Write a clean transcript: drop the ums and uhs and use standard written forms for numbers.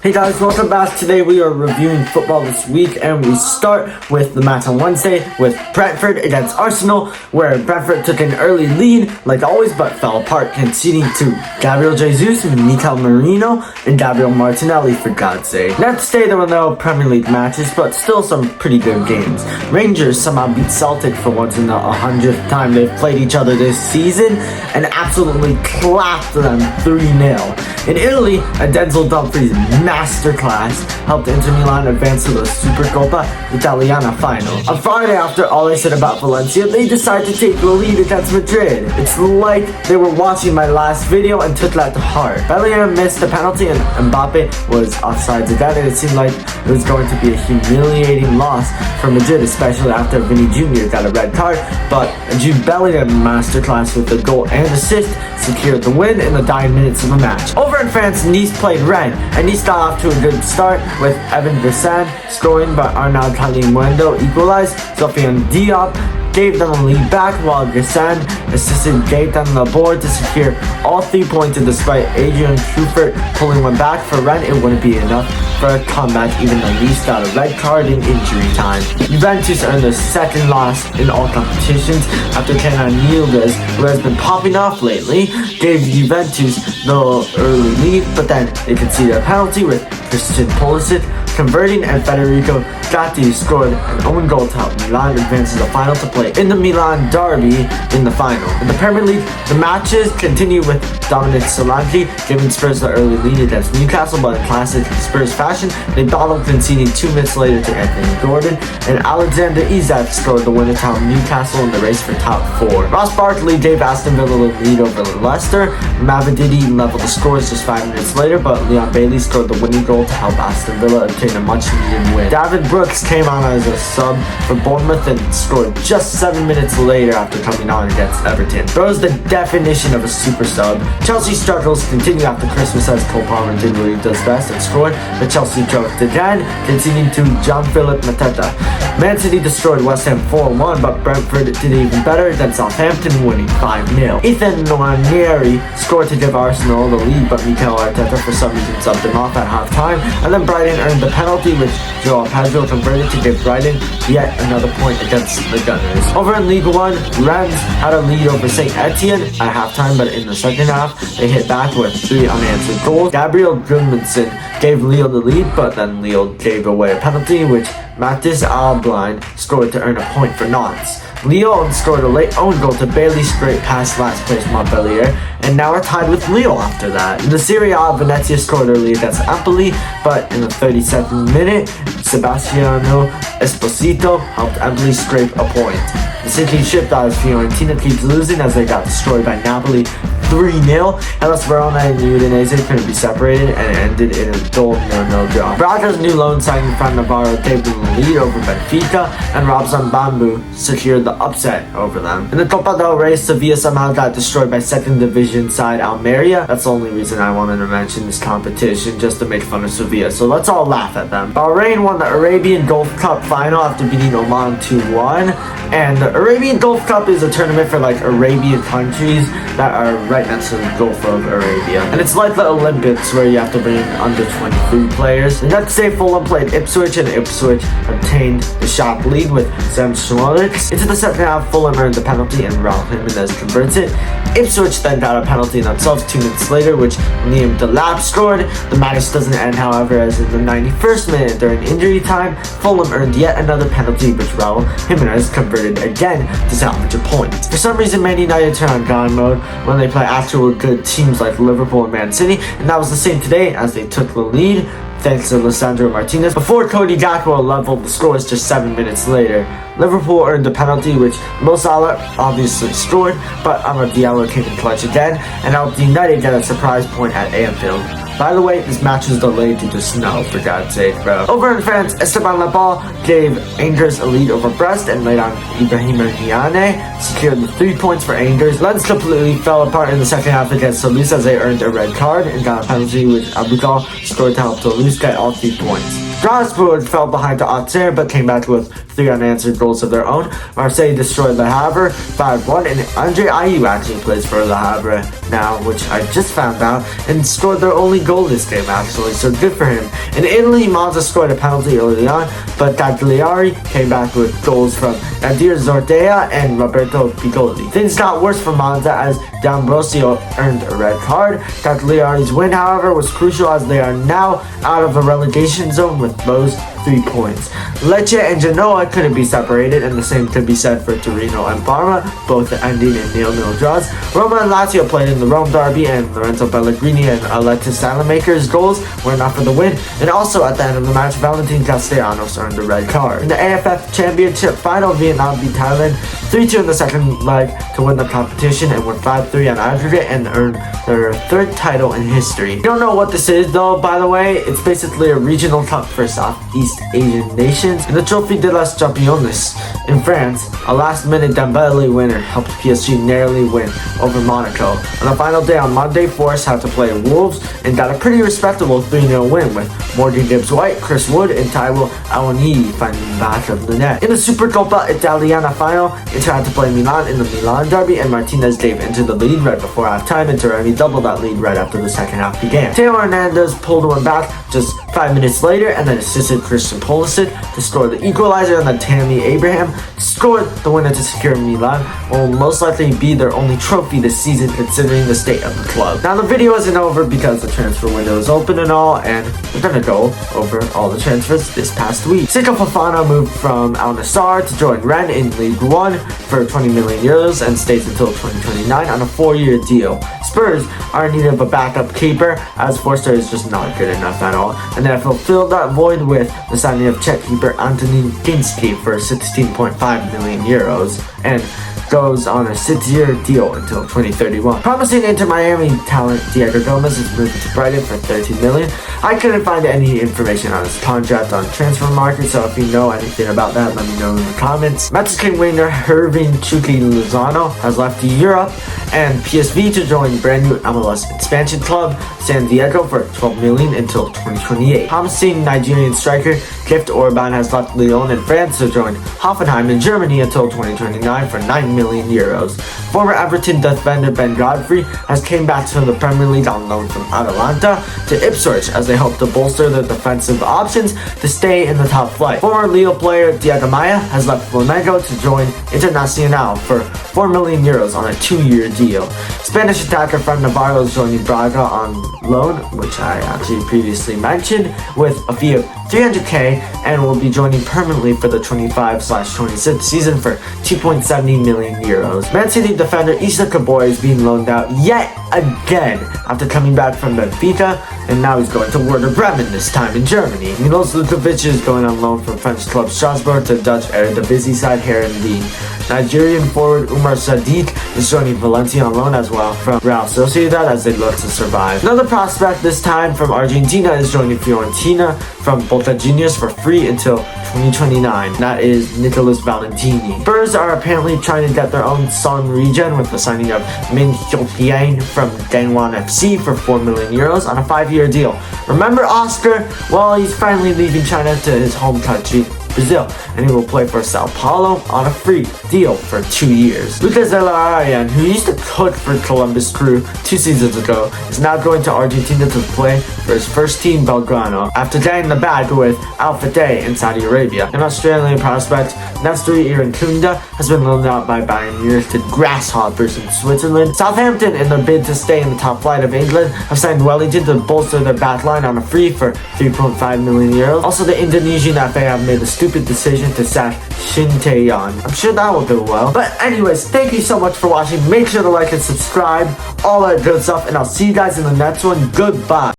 Hey guys, welcome back. Today we are reviewing football this week, and we start with the match on Wednesday with Brentford against Arsenal, where Brentford took an early lead like always but fell apart, conceding to Gabriel Jesus, Mikel Merino, and Gabriel Martinelli, for God's sake. Next day there were no Premier League matches, but still some pretty good games. Rangers somehow beat Celtic for once in the 100th time they've played each other this season and absolutely clapped them 3-0. In Italy, a Denzel Dumfries masterclass helped Inter Milan advance to the Supercoppa Italiana final. On Friday, after all I said about Valencia, they decided to take the lead against Madrid. It's like they were watching my last video and took that to heart. Bellingham missed the penalty and Mbappe was offsides again, and it seemed like it was going to be a humiliating loss for Madrid, especially after Vinny Jr. got a red card, but a Jude Bellingham masterclass with the goal and assist secured the win in the dying minutes of the match. Over in France, Nice played Rennes, and Nice got off to a good start with Evan Vincent scoring, but Arnaud Calimundo equalized. Sofiane Diop gave them a lead back, while Gassan assisted Gaetan Laborde to secure all 3 points, and despite Adrian Truffert pulling one back for Rennes, it wouldn't be enough for a comeback even though Nice got a red card in injury time. Juventus earned their second loss in all competitions after Kenan Yildiz, who has been popping off lately, gave Juventus the early lead, but then they conceded a penalty with Christian Pulisic converting, and Federico Gatti scored an own goal to help Milan advance to the final to play in the Milan derby in the final. In the Premier League, the matches continue with Dominic Solanke giving Spurs the early lead against Newcastle, but in classic Spurs fashion, they battled, conceding 2 minutes later to Anthony Gordon, and Alexander Isak scored the winner to help Newcastle in the race for top 4. Ross Barkley gave Aston Villa the lead over Leicester. Mavididi leveled the scores just 5 minutes later, but Leon Bailey scored the winning goal to help Aston Villa obtain a much-needed win. David Brooks came on as a sub for Bournemouth and scored just 7 minutes later after coming on against Everton. Bro's the definition of a super sub. Chelsea struggles continue after Christmas as Cole Palmer did what he does best and scored, but Chelsea choked again, conceding to Jean-Philippe Mateta. Man City destroyed West Ham 4-1, but Brentford did even better than Southampton, winning 5-0. Ethan Nwaneri scored to give Arsenal the lead, but Mikel Arteta for some reason subbed him off at halftime, and then Brighton earned the penalty, which Joao Pedro converted to give Brighton yet another point against the Gunners. Over in League 1, Rennes had a lead over St. Etienne at halftime, but in the second half, they hit back with 3 unanswered goals. Gabriel Gudmundsson gave Lille the lead, but then Lille gave away a penalty, which Mathis Alblind scored to earn a point for Nantes. Lyon scored a late own goal to Bailey scrape past last place Montpellier, and now are tied with Lille after that. In the Serie A, Venezia scored early against Empoli, but in the 32nd minute, Sebastiano Esposito helped Empoli scrape a point. The sinking ship that is Fiorentina keeps losing as they got destroyed by Napoli 3-0. Hellas Verona and Udinese couldn't be separated and ended in a dull 0-0 draw. Braga's new loan signing Fran Navarro gave them the lead over Benfica, and Robson Bambu secured the upset over them. In the Copa del Rey, Sevilla somehow got destroyed by 2nd division side Almeria. That's the only reason I wanted to mention this competition, just to make fun of Sevilla, so let's all laugh at them. Bahrain won the Arabian Gulf Cup final after beating Oman 2-1, and the Arabian Gulf Cup is a tournament for like Arabian countries that are right next to the Gulf of Arabia. And it's like the Olympics where you have to bring in under 23 players. The next day, Fulham played Ipswich, and Ipswich obtained the shot lead with Sam Schmolitz. Into the second half, Fulham earned the penalty and Raul Jimenez converts it. Ipswich then got a penalty themselves 2 minutes later, which Liam Delap scored. The match doesn't end, however, as in the 91st minute during injury time, Fulham earned yet another penalty, which Raul Jimenez converted again to salvage a point. For some reason, Man United turned on God mode when they play actual good teams like Liverpool and Man City, and that was the same today as they took the lead thanks to Lisandro Martinez before Cody Gakpo leveled the scores just 7 minutes later. Liverpool earned the penalty, which Mo Salah obviously scored, but Amad Diallo came in clutch again and helped United get a surprise point at Anfield. By the way, this match was delayed due to snow, for God's sake, bro. Over in France, Esteban Labal gave Angers a lead over Brest, and later on Ibrahima Niane secured the 3 points for Angers. Lens completely fell apart in the second half against Toulouse as they earned a red card and got a penalty, which Abougal scored to help Toulouse get all 3 points. Strasbourg fell behind to Auxerre but came back with 3 unanswered goals of their own. Marseille destroyed Le Havre 5-1, and Andre Ayew actually plays for Le Havre now, which I just found out, and scored their only goal this game actually, so good for him. In Italy, Monza scored a penalty early on, but Cagliari came back with goals from Nadir Zortea and Roberto Piccoli. Things got worse for Monza as D'Ambrosio earned a red card. Cagliari's win, however, was crucial as they are now out of the relegation zone with those 3 points. Lecce and Genoa couldn't be separated, and the same could be said for Torino and Parma, both ending in 0-0 draws. Roma and Lazio played in the Rome derby, and Lorenzo Pellegrini and Alexis Salamaker's goals were enough for the win. And also at the end of the match, Valentin Castellanos earned a red card. In the AFF Championship final, Vietnam beat Thailand 3-2 in the second leg to win the competition and won 5-3 on aggregate and earned their 3rd title in history. You don't know what this is though, by the way. It's basically a regional cup for Southeast Asian nations. In the Trophée de las Champions in France, a last-minute Dembele winner helped PSG narrowly win over Monaco. On the final day on Monday, Forest had to play Wolves and got a pretty respectable 3-0 win with Morgan Gibbs-White, Chris Wood, and Taiwo Awoniyi finding the back of the net. In the Supercoppa Italiana final, Inter had to play Milan in the Milan derby, and Martinez gave Inter the lead right before halftime, and Taremi doubled that lead right after the second half began. Theo Hernandez pulled one back just 5 minutes later and then assisted Christian Pulisic to score the equalizer, and then Tammy Abraham scored the winner to secure Milan will most likely be their only trophy this season considering the state of the club. Now the video isn't over because the transfer window is open and all, and we're gonna go over all the transfers this past week. Seko Fofana moved from Al Nassr to join Rennes in League 1 for 20 million euros and stays until 2029 on a 4-year deal. Spurs are in need of a backup keeper as Forster is just not good enough at all, and they have fulfilled that void with the signing of Czech keeper Antonín Kinski for 16.5 million euros and goes on a 6-year deal until 2031. Promising Inter Miami talent Diego Gomez is moving to Brighton for 13 million. I couldn't find any information on his contract on transfer market, so if you know anything about that, let me know in the comments. Mexican winger Hervin Chucky Lozano has left Europe and PSV to join brand new MLS expansion club San Diego for 12 million until 2028. Promising Nigerian striker Gift Orban has left Lyon in France to join Hoffenheim in Germany until 2029 for 9 million euros. Former Everton defender Ben Godfrey has came back to the Premier League on loan from Atalanta to Ipswich as they hope to bolster their defensive options to stay in the top flight. Former Lille player Diego Maya has left Flamengo to join Internacional for 4 million euros on a 2-year deal. Spanish attacker Fran Navarro is joining Braga on loan, which I actually previously mentioned, with a fee of 300k and will be joining permanently for the 25/26 season for 2.70 million euros. Man City defender Issa Kabor is being loaned out yet again after coming back from Benfica, and now he's going to Werder Bremen, this time in Germany. Milos Lukovic is going on loan from French club Strasbourg to Dutch Eredivisie side Herenveen. Nigerian forward Umar Sadiq is joining Valencia on loan as well from Real Sociedad as they look to survive. Another prospect, this time from Argentina, is joining Fiorentina from Boca Juniors for free until 2029. That is Nicolas Valentini. Spurs are apparently trying to get their own Son regen with the signing of Min Hyuk-Yang from Gangwon FC for 4 million euros on a 5-year deal. Remember Oscar? Well, he's finally leaving China to his home country, Brazil, and he will play for Sao Paulo on a free deal for 2 years. Lucas Zelarayan, who used to cook for Columbus Crew 2 seasons ago, is now going to Argentina to play for his first team Belgrano after getting the bag with Al Fateh in Saudi Arabia. An Australian prospect, Nestori Irankunda, has been loaned out by Bayern Munich to Grasshoppers in Switzerland. Southampton, in their bid to stay in the top flight of England, have signed Wellington to bolster their backline on a free for 3.5 million euros. Also, the Indonesian FA have made the stupid decision to sack Shin Tae-yeon. I'm sure that will go well. But anyways, thank you so much for watching. Make sure to like and subscribe, all that good stuff, and I'll see you guys in the next one. Goodbye.